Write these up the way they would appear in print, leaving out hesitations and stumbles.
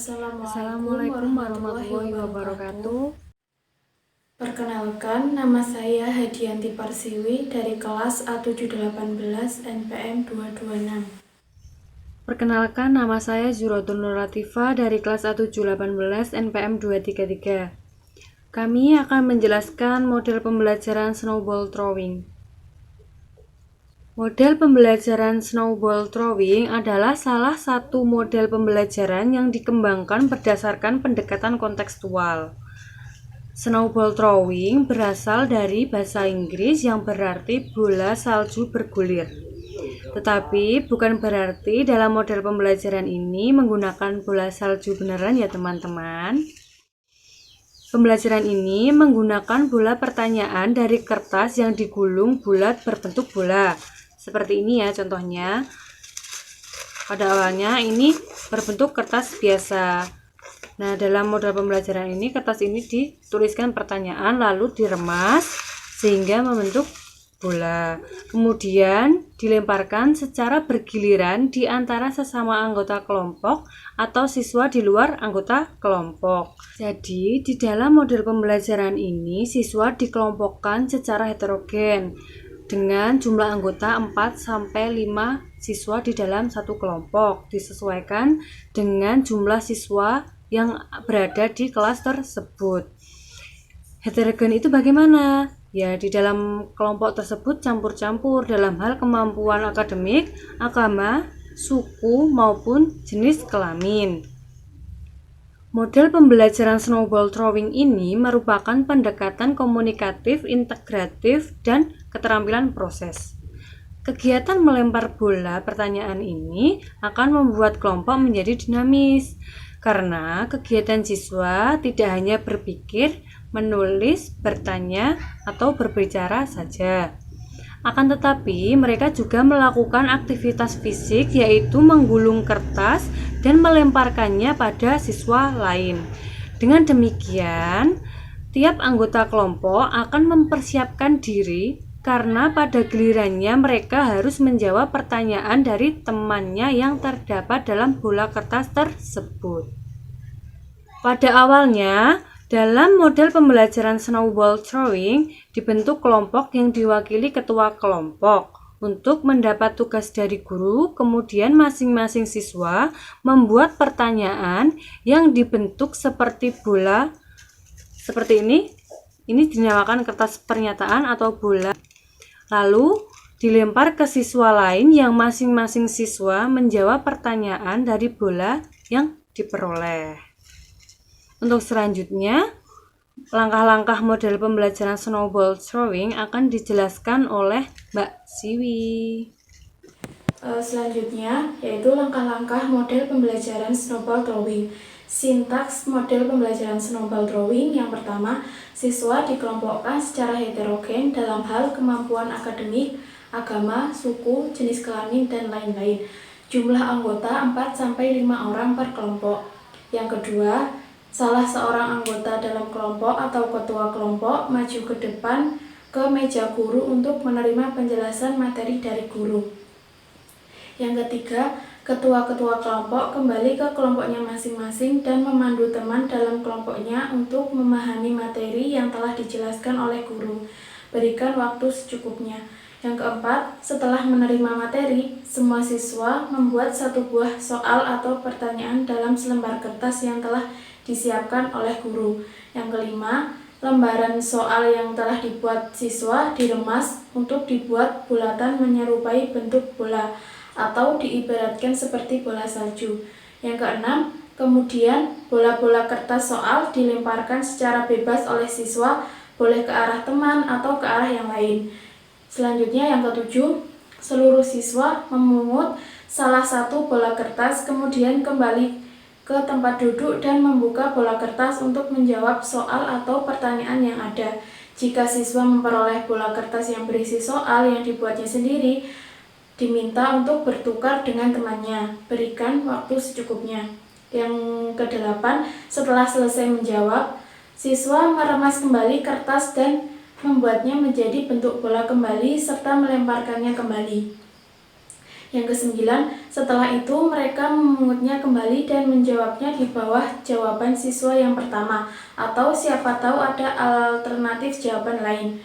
Assalamualaikum warahmatullahi wabarakatuh. Perkenalkan, nama saya Hadianti Parsiwi dari kelas A718 NPM 226. Perkenalkan, nama saya Zuratun Nur Latifah dari kelas A718 NPM 233. Kami akan menjelaskan model pembelajaran snowball throwing. Model pembelajaran snowball throwing adalah salah satu model pembelajaran yang dikembangkan berdasarkan pendekatan kontekstual. Snowball throwing berasal dari bahasa Inggris yang berarti bola salju bergulir. Tetapi bukan berarti dalam model pembelajaran ini menggunakan bola salju beneran ya teman-teman. Pembelajaran ini menggunakan bola pertanyaan dari kertas yang digulung bulat berbentuk bola. Seperti ini ya contohnya. Pada awalnya ini berbentuk kertas biasa. Nah, dalam model pembelajaran ini kertas ini dituliskan pertanyaan lalu diremas sehingga membentuk bola. Kemudian dilemparkan secara bergiliran di antara sesama anggota kelompok atau siswa di luar anggota kelompok. Jadi, di dalam model pembelajaran ini siswa dikelompokkan secara heterogen dengan jumlah anggota 4-5 siswa di dalam satu kelompok, disesuaikan dengan jumlah siswa yang berada di kelas tersebut. Heterogen itu bagaimana? Ya, di dalam kelompok tersebut campur-campur dalam hal kemampuan akademik, agama, suku, maupun jenis kelamin. Model pembelajaran snowball throwing ini merupakan pendekatan komunikatif, integratif, dan keterampilan proses. Kegiatan melempar bola pertanyaan ini akan membuat kelompok menjadi dinamis, karena kegiatan siswa tidak hanya berpikir, menulis, bertanya, atau berbicara saja. Akan tetapi, mereka juga melakukan aktivitas fisik yaitu menggulung kertas dan melemparkannya pada siswa lain. Dengan demikian, tiap anggota kelompok akan mempersiapkan diri karena pada gilirannya mereka harus menjawab pertanyaan dari temannya yang terdapat dalam bola kertas tersebut. Pada awalnya, dalam model pembelajaran snowball throwing, dibentuk kelompok yang diwakili ketua kelompok. Untuk mendapat tugas dari guru, kemudian masing-masing siswa membuat pertanyaan yang dibentuk seperti bola. Seperti ini dinamakan kertas pernyataan atau bola. Lalu dilempar ke siswa lain yang masing-masing siswa menjawab pertanyaan dari bola yang diperoleh. Untuk selanjutnya, langkah-langkah model pembelajaran snowball throwing akan dijelaskan oleh Mbak Siwi. Selanjutnya, yaitu langkah-langkah model pembelajaran snowball throwing. Sintaks model pembelajaran snowball throwing yang pertama, siswa dikelompokkan secara heterogen dalam hal kemampuan akademik, agama, suku, jenis kelamin, dan lain-lain. Jumlah anggota 4-5 orang per kelompok. Yang kedua, salah seorang anggota dalam kelompok atau ketua kelompok maju ke depan ke meja guru untuk menerima penjelasan materi dari guru. Yang ketiga, ketua-ketua kelompok kembali ke kelompoknya masing-masing dan memandu teman dalam kelompoknya untuk memahami materi yang telah dijelaskan oleh guru. Berikan waktu secukupnya. Yang keempat, setelah menerima materi, semua siswa membuat satu buah soal atau pertanyaan dalam selembar kertas yang telah disiapkan oleh guru. Yang kelima, lembaran soal yang telah dibuat siswa diremas untuk dibuat bulatan menyerupai bentuk bola atau diibaratkan seperti bola salju. Yang keenam, kemudian bola-bola kertas soal dilemparkan secara bebas oleh siswa, boleh ke arah teman atau ke arah yang lain. Selanjutnya yang ketujuh, seluruh siswa memungut salah satu bola kertas kemudian kembali ke tempat duduk dan membuka bola kertas untuk menjawab soal atau pertanyaan yang ada. Jika siswa memperoleh bola kertas yang berisi soal yang dibuatnya sendiri, diminta untuk bertukar dengan temannya. Berikan waktu secukupnya. Yang kedelapan, setelah selesai menjawab, siswa meremas kembali kertas dan membuatnya menjadi bentuk bola kembali serta melemparkannya kembali. Yang kesembilan, setelah itu mereka memungutnya kembali dan menjawabnya di bawah jawaban siswa yang pertama, atau siapa tahu ada alternatif jawaban lain.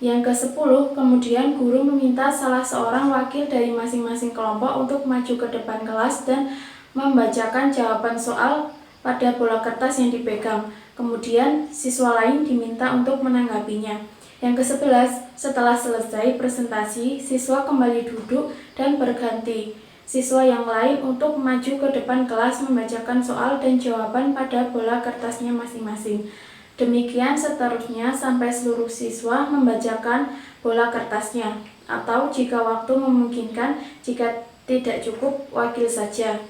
Yang ke-10, kemudian guru meminta salah seorang wakil dari masing-masing kelompok untuk maju ke depan kelas dan membacakan jawaban soal pada bola kertas yang dipegang. Kemudian siswa lain diminta untuk menanggapinya. Yang ke-11, setelah selesai presentasi, siswa kembali duduk dan berganti siswa yang lain untuk maju ke depan kelas membacakan soal dan jawaban pada bola kertasnya masing-masing. Demikian seterusnya sampai seluruh siswa membacakan bola kertasnya, atau jika waktu memungkinkan, jika tidak cukup, wakil saja.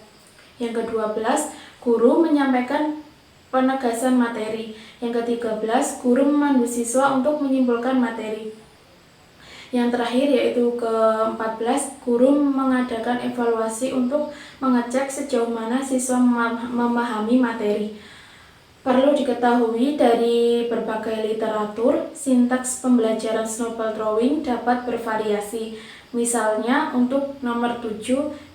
Yang ke-12, guru menyampaikan penegasan materi. Yang ke-13, guru memandu siswa untuk menyimpulkan materi. Yang terakhir yaitu ke-14, guru mengadakan evaluasi untuk mengecek sejauh mana siswa memahami materi. Perlu diketahui dari berbagai literatur, sintaks pembelajaran snowball drawing dapat bervariasi. Misalnya untuk nomor 7,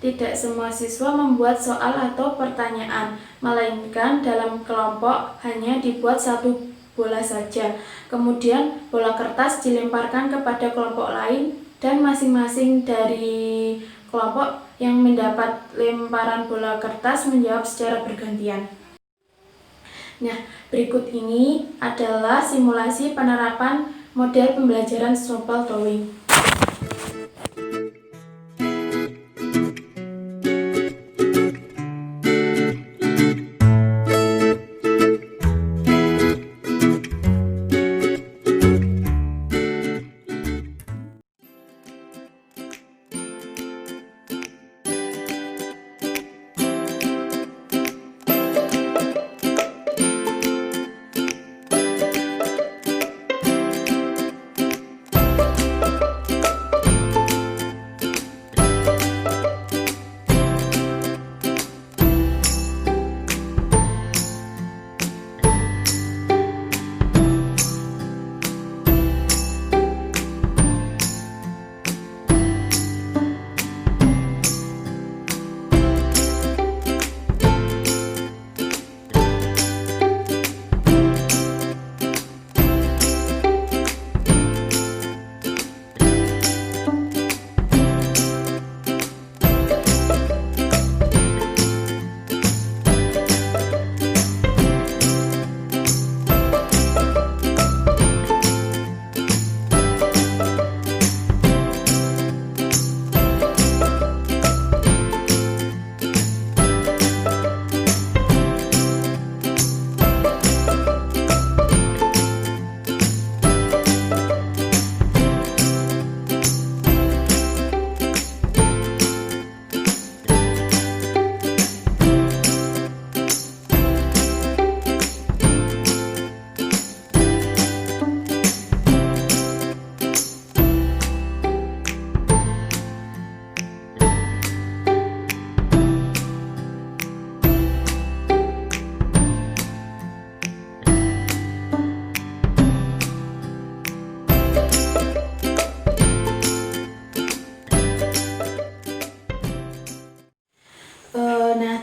tidak semua siswa membuat soal atau pertanyaan, melainkan dalam kelompok hanya dibuat satu bola saja. Kemudian bola kertas dilemparkan kepada kelompok lain dan masing-masing dari kelompok yang mendapat lemparan bola kertas menjawab secara bergantian. Nah, berikut ini adalah simulasi penerapan model pembelajaran snowball drawing.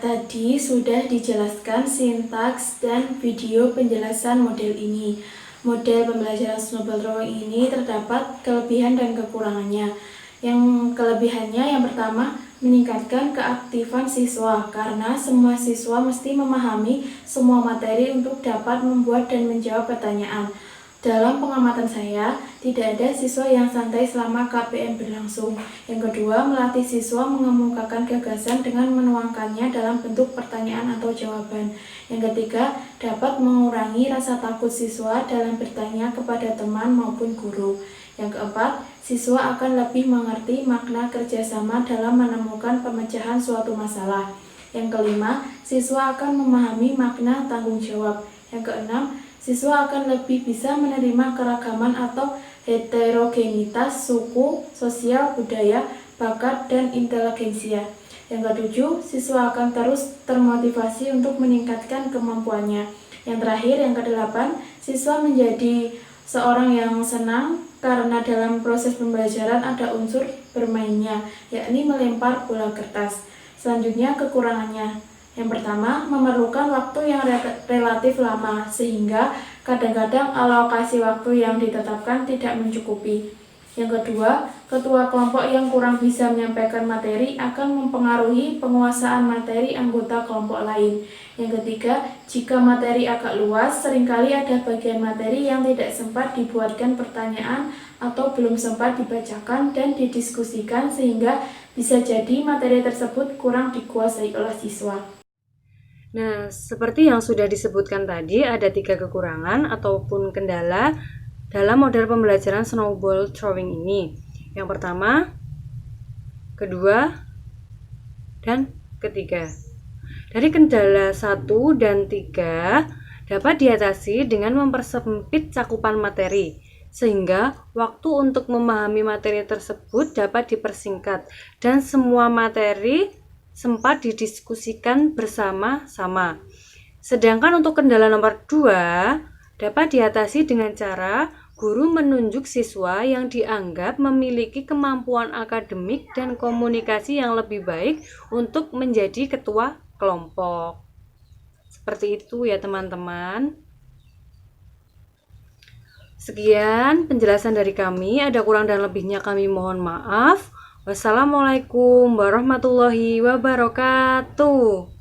Tadi sudah dijelaskan sintaks dan video penjelasan model ini. Model pembelajaran snowball drawing ini terdapat kelebihan dan kekurangannya. Yang kelebihannya yang pertama, meningkatkan keaktifan siswa karena semua siswa mesti memahami semua materi untuk dapat membuat dan menjawab pertanyaan. Dalam pengamatan saya, tidak ada siswa yang santai selama KPM berlangsung. Yang kedua, melatih siswa mengemukakan gagasan dengan menuangkannya dalam bentuk pertanyaan atau jawaban. Yang ketiga, dapat mengurangi rasa takut siswa dalam bertanya kepada teman maupun guru. Yang keempat, siswa akan lebih mengerti makna kerjasama dalam menemukan pemecahan suatu masalah. Yang kelima, siswa akan memahami makna tanggung jawab. Yang keenam, siswa akan lebih bisa menerima keragaman atau heterogenitas suku, sosial, budaya, bakat, dan inteligensia. Yang ketujuh, siswa akan terus termotivasi untuk meningkatkan kemampuannya. Yang terakhir, yang kedelapan, siswa menjadi seorang yang senang karena dalam proses pembelajaran ada unsur bermainnya, yakni melempar bola kertas. Selanjutnya kekurangannya. Yang pertama, memerlukan waktu yang relatif lama, sehingga kadang-kadang alokasi waktu yang ditetapkan tidak mencukupi. Yang kedua, ketua kelompok yang kurang bisa menyampaikan materi akan mempengaruhi penguasaan materi anggota kelompok lain. Yang ketiga, jika materi agak luas, seringkali ada bagian materi yang tidak sempat dibuatkan pertanyaan atau belum sempat dibacakan dan didiskusikan, sehingga bisa jadi materi tersebut kurang dikuasai oleh siswa. Nah, seperti yang sudah disebutkan tadi, ada 3 kekurangan ataupun kendala dalam model pembelajaran snowball throwing ini. Yang pertama, kedua, dan ketiga. Dari kendala 1 dan 3 dapat diatasi dengan mempersempit cakupan materi, sehingga waktu untuk memahami materi tersebut dapat dipersingkat dan semua materi sempat didiskusikan bersama-sama. Sedangkan untuk kendala nomor 2 dapat diatasi dengan cara guru menunjuk siswa yang dianggap memiliki kemampuan akademik dan komunikasi yang lebih baik untuk menjadi ketua kelompok. Seperti itu ya teman-teman. Sekian penjelasan dari kami, ada kurang dan lebihnya kami mohon maaf. Wassalamualaikum warahmatullahi wabarakatuh.